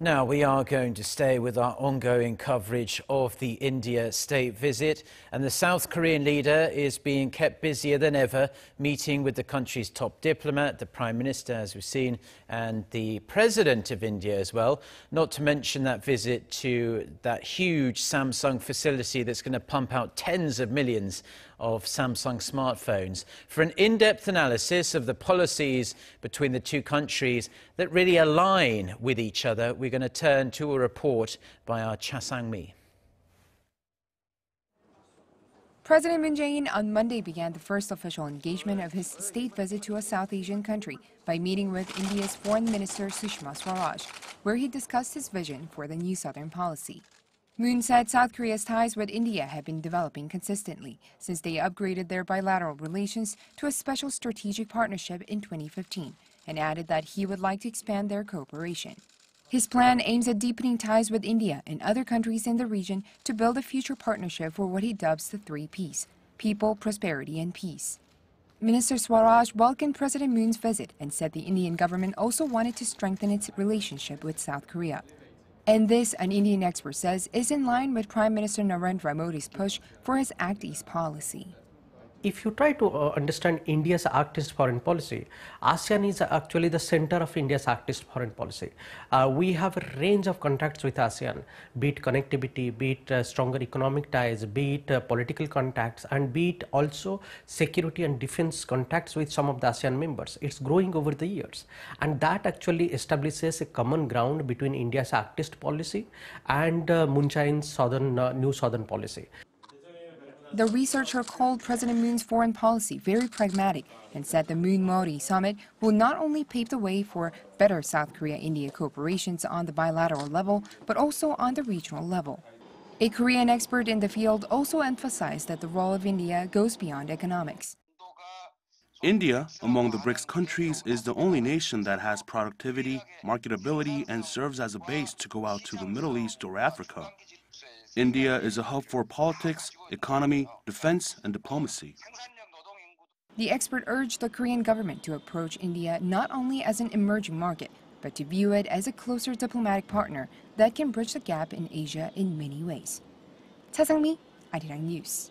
Now, we are going to stay with our ongoing coverage of the India state visit, and the South Korean leader is being kept busier than ever, meeting with the country's top diplomat, the Prime Minister, as we've seen, and the President of India as well, not to mention that visit to that huge Samsung facility that's going to pump out tens of millions of Samsung smartphones. For an in-depth analysis of the policies between the two countries that really align with each other, we're going to turn to a report by our Cha Sang-mi. President Moon Jae-in on Monday began the first official engagement of his state visit to a South Asian country by meeting with India's Foreign Minister Sushma Swaraj, where he discussed his vision for the new Southern policy. Moon said South Korea's ties with India have been developing consistently since they upgraded their bilateral relations to a special strategic partnership in 2015, and added that he would like to expand their cooperation. His plan aims at deepening ties with India and other countries in the region to build a future partnership for what he dubs the three Ps: people, prosperity, and peace. Minister Swaraj welcomed President Moon's visit and said the Indian government also wanted to strengthen its relationship with South Korea. And this, an Indian expert says, is in line with Prime Minister Narendra Modi's push for his Act East policy. If you try to understand India's Act East foreign policy, ASEAN is actually the center of India's Act East foreign policy. We have a range of contacts with ASEAN, be it connectivity, be it stronger economic ties, be it political contacts, and be it also security and defense contacts with some of the ASEAN members. It's growing over the years, and that actually establishes a common ground between India's Act East policy and Moon Jae-in's new southern policy. The researcher called President Moon's foreign policy very pragmatic and said the Moon-Modi summit will not only pave the way for better South Korea-India cooperations on the bilateral level, but also on the regional level. A Korean expert in the field also emphasized that the role of India goes beyond economics. India, among the BRICS countries, is the only nation that has productivity, marketability, and serves as a base to go out to the Middle East or Africa. India is a hub for politics, economy, defense, and diplomacy. The expert urged the Korean government to approach India not only as an emerging market, but to view it as a closer diplomatic partner that can bridge the gap in Asia in many ways. Cha Sang-mi, Arirang News.